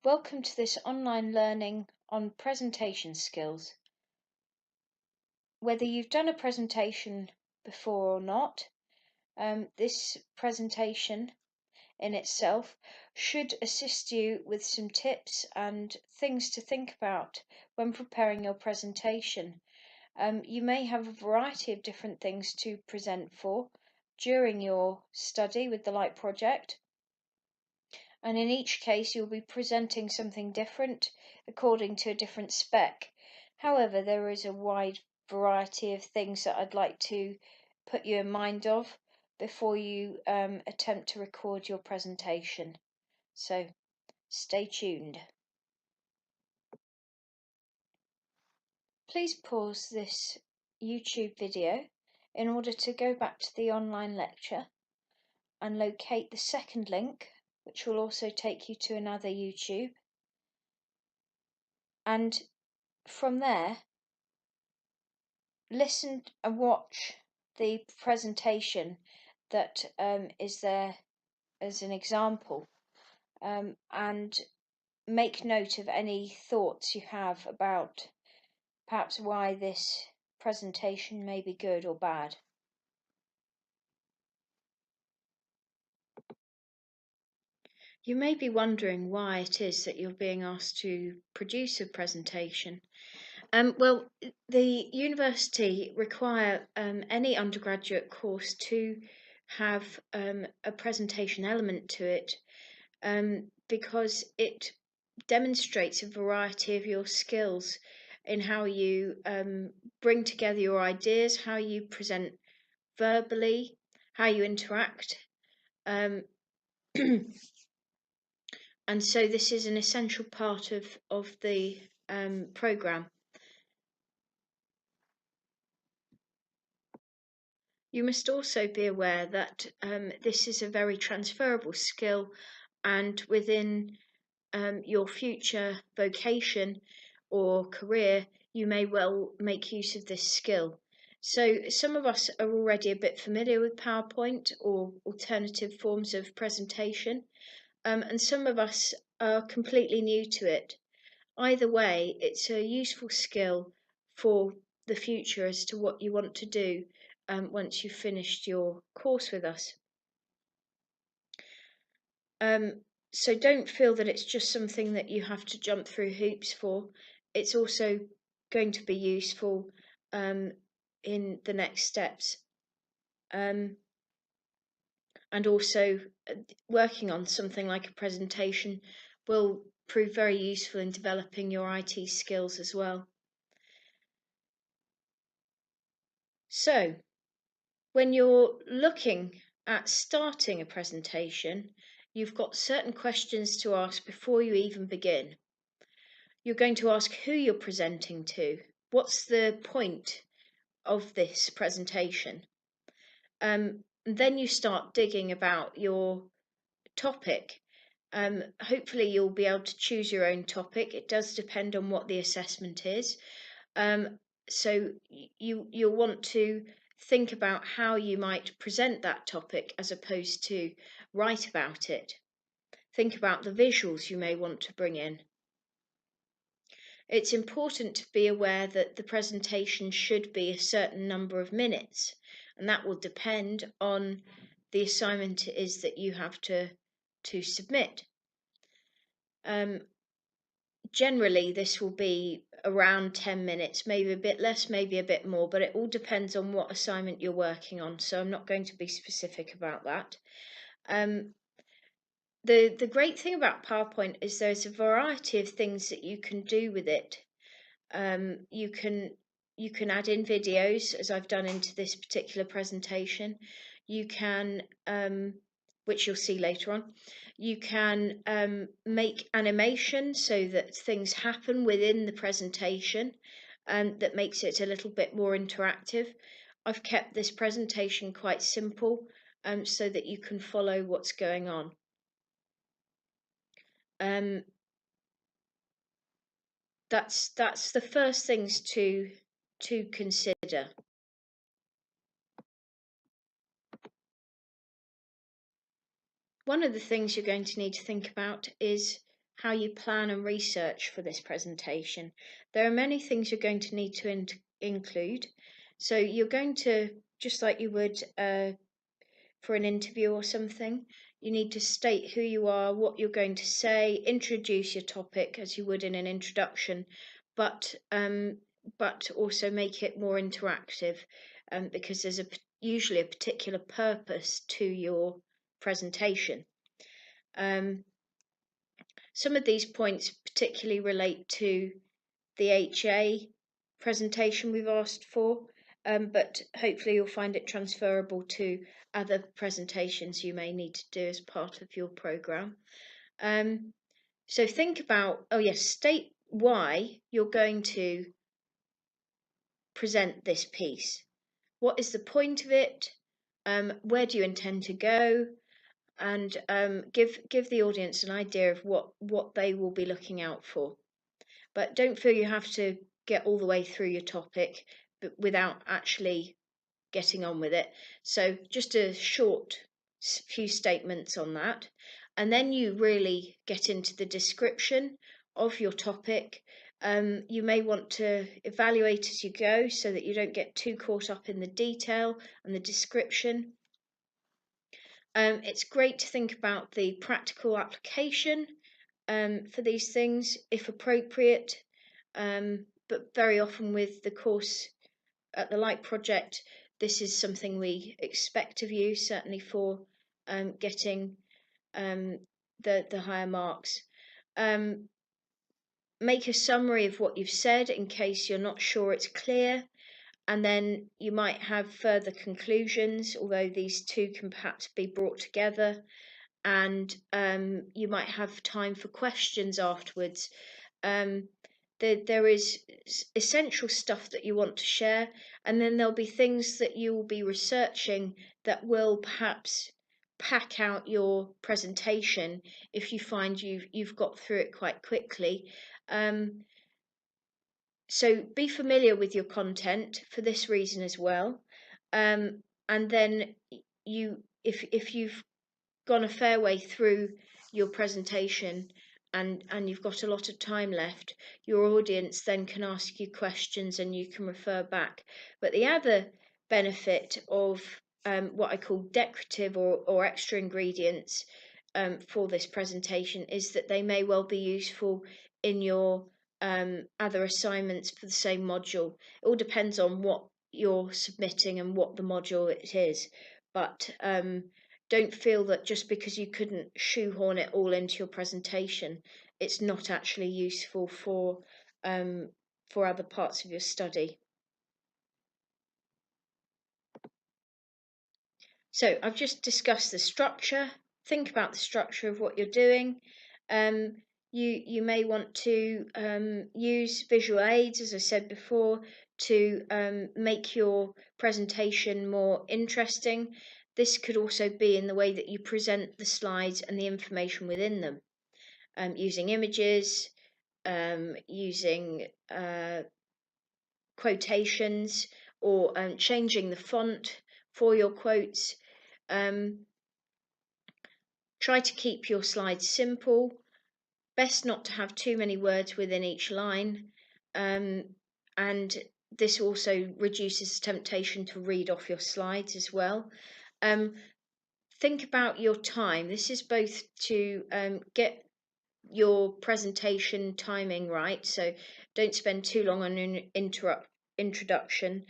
Welcome to this online learning on presentation skills. Whether you've done a presentation before or not, this presentation in itself should assist you with some tips and things to think about when preparing your presentation. You may have a variety of different things to present for during your study with the Light Project. And in each case you'll be presenting something different according to a different spec. However, there is a wide variety of things that I'd like to put you in mind of before you attempt to record your presentation. So stay tuned. Please pause this YouTube video in order to go back to the online lecture and locate the second link, which will also take you to another YouTube. And from there, listen and watch the presentation that is there as an example, and make note of any thoughts you have about perhaps why this presentation may be good or bad. You may be wondering why it is that you're being asked to produce a presentation. Well, the university require any undergraduate course to have a presentation element to it, because it demonstrates a variety of your skills in how you bring together your ideas, how you present verbally, how you interact. And so this is an essential part of the programme. You must also be aware that this is a very transferable skill, and within your future vocation or career, you may well make use of this skill. So some of us are already a bit familiar with PowerPoint or alternative forms of presentation, and some of us are completely new to it. Either way, it's a useful skill for the future as to what you want to do once you've finished your course with us. So don't feel that it's just something that you have to jump through hoops for. It's also going to be useful in the next steps. And also working on something like a presentation will prove very useful in developing your IT skills as well. So when you're looking at starting a presentation, you've got certain questions to ask before you even begin. You're going to ask who you're presenting to. What's the point of this presentation? Then you start digging about your topic. Hopefully you'll be able to choose your own topic. It does depend on what the assessment is. So you'll want to think about how you might present that topic as opposed to write about it. Think about the visuals you may want to bring in. It's important to be aware that the presentation should be a certain number of minutes, and that will depend on the assignment it is that you have to submit. Generally, this will be around 10 minutes, maybe a bit less, maybe a bit more, but it all depends on what assignment you're working on, so I'm not going to be specific about that. The great thing about PowerPoint is there's a variety of things that you can do with it. You can add in videos, as I've done into this particular presentation. You can, which you'll see later on, you can make animation so that things happen within the presentation, and that makes it a little bit more interactive. I've kept this presentation quite simple, so that you can follow what's going on. That's the first things to consider. One of the things you're going to need to think about is how you plan and research for this presentation. There are many things you're going to need to include. So you're going to, just like you would for an interview or something, you need to state who you are, what you're going to say, introduce your topic as you would in an introduction, but also make it more interactive, because there's usually a particular purpose to your presentation. Some of these points particularly relate to the HA presentation we've asked for, but hopefully you'll find it transferable to other presentations you may need to do as part of your program. So think about, state why you're going to present this piece. What is the point of it? Where do you intend to go? And give the audience an idea of what they will be looking out for. But don't feel you have to get all the way through your topic without actually getting on with it. So just a short few statements on that. And then you really get into the description of your topic. You may want to evaluate as you go so that you don't get too caught up in the detail and the description. It's great to think about the practical application for these things, if appropriate, but very often with the course at the Light Project, this is something we expect of you, certainly for getting the higher marks. Make a summary of what you've said in case you're not sure it's clear. And then you might have further conclusions, although these two can perhaps be brought together. And you might have time for questions afterwards. There is essential stuff that you want to share, and then there'll be things that you will be researching that will perhaps pack out your presentation if you find you've got through it quite quickly. So be familiar with your content for this reason as well. And then if you've gone a fair way through your presentation and you've got a lot of time left, your audience then can ask you questions and you can refer back. But the other benefit of what I call decorative or extra ingredients for this presentation is that they may well be useful in your other assignments for the same module. It all depends on what you're submitting and what the module it is, but don't feel that just because you couldn't shoehorn it all into your presentation, it's not actually useful for other parts of your study. So I've just discussed the structure. Think about the structure of what you're doing. You may want to use visual aids, as I said before, to make your presentation more interesting. This could also be in the way that you present the slides and the information within them, using images, using quotations, or changing the font for your quotes. Try to keep your slides simple. Best not to have too many words within each line, and this also reduces the temptation to read off your slides as well. Think about your time. This is both to get your presentation timing right, so don't spend too long on an introduction.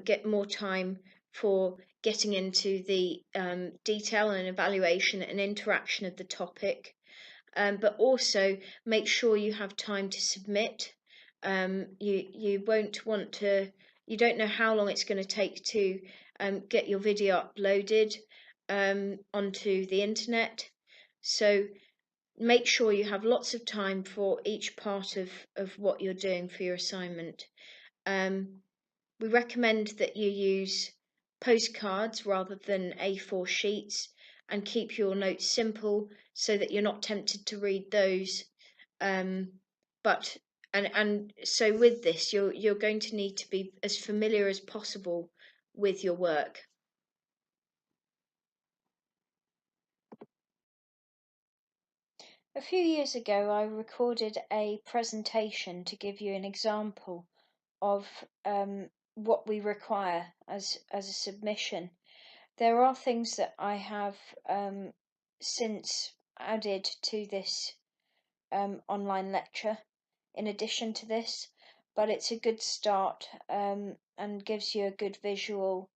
Get more time for getting into the detail and evaluation and interaction of the topic, but also make sure you have time to submit. You won't want to, you don't know how long it's going to take to get your video uploaded onto the internet, so make sure you have lots of time for each part of what you're doing for your assignment. We recommend that you use postcards rather than A4 sheets, and keep your notes simple so that you're not tempted to read those. So with this, you're going to need to be as familiar as possible with your work. A few years ago, I recorded a presentation to give you an example of what we require as a submission. There are things that I have since added to this online lecture in addition to this, but it's a good start and gives you a good visual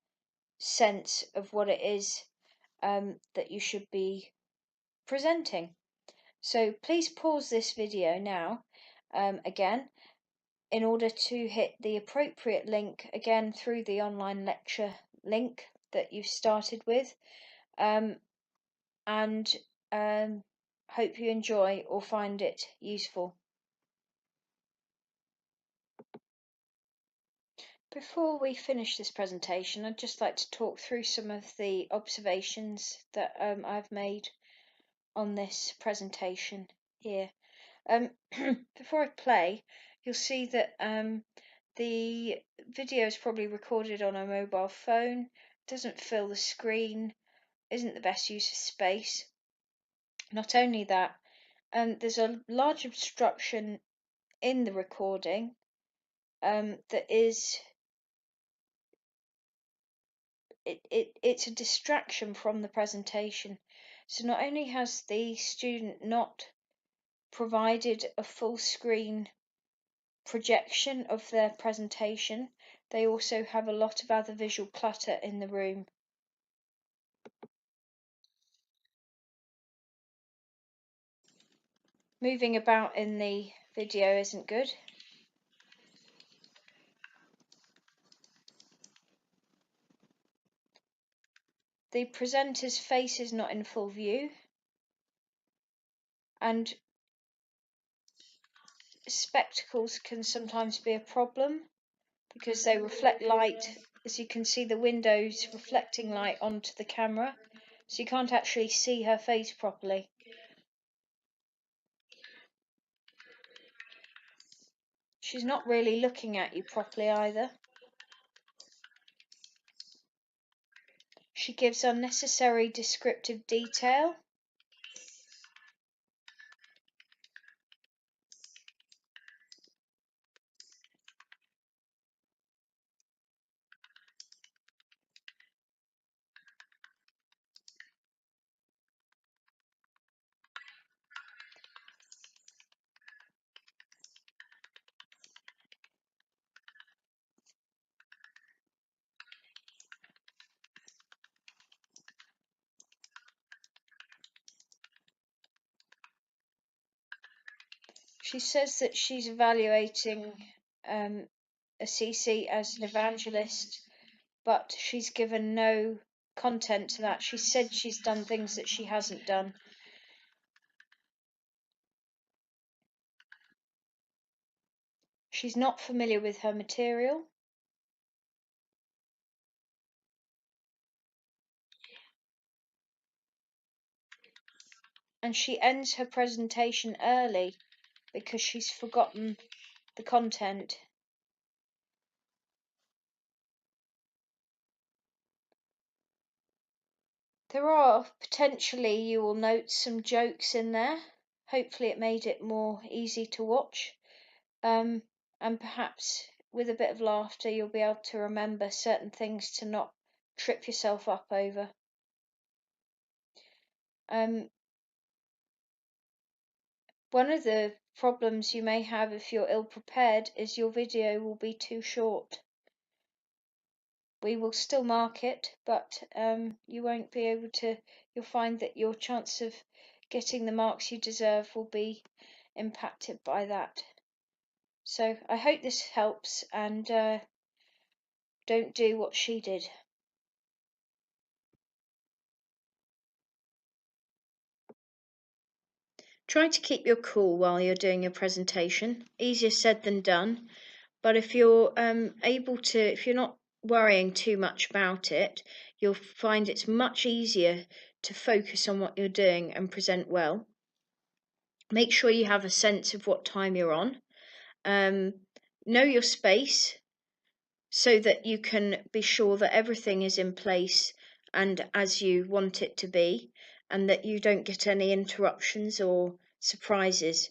sense of what it is that you should be presenting. So please pause this video now again in order to hit the appropriate link again through the online lecture link that you've started with, and hope you enjoy or find it useful. Before we finish this presentation, I'd just like to talk through some of the observations that I've made on this presentation here. Before I play, you'll see that the video is probably recorded on a mobile phone, doesn't fill the screen, isn't the best use of space. Not only that, there's a large obstruction in the recording that is it's a distraction from the presentation. So not only has the student not provided a full screen projection of their presentation, they also have a lot of other visual clutter in the room. Moving about in the video isn't good. The presenter's face is not in full view, and spectacles can sometimes be a problem because they reflect light. As you can see, the windows reflecting light onto the camera, so you can't actually see her face properly. She's not really looking at you properly either. She gives unnecessary descriptive detail. She says that she's evaluating a CC as an evangelist, but she's given no content to that. She said she's done things that she hasn't done. She's not familiar with her material. And she ends her presentation early because she's forgotten the content. There are potentially, you will note, some jokes in there. Hopefully it made it more easy to watch. And perhaps with a bit of laughter you'll be able to remember certain things to not trip yourself up over. One of the problems you may have if you're ill prepared is your video will be too short. We will still mark it, but you won't be able to, you'll find that your chance of getting the marks you deserve will be impacted by that. So I hope this helps, and don't do what she did. Try to keep your cool while you're doing your presentation. Easier said than done, but if you're if you're not worrying too much about it, you'll find it's much easier to focus on what you're doing and present well. Make sure you have a sense of what time you're on. Know your space so that you can be sure that everything is in place and as you want it to be, and that you don't get any interruptions or surprises.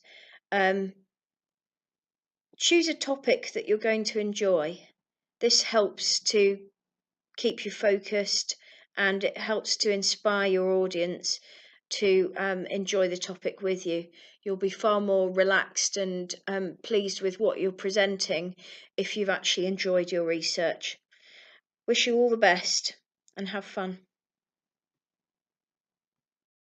Um, Choose a topic that you're going to enjoy. This helps to keep you focused, and it helps to inspire your audience to enjoy the topic with you. You'll be far more relaxed and pleased with what you're presenting if you've actually enjoyed your research. Wish you all the best and have fun.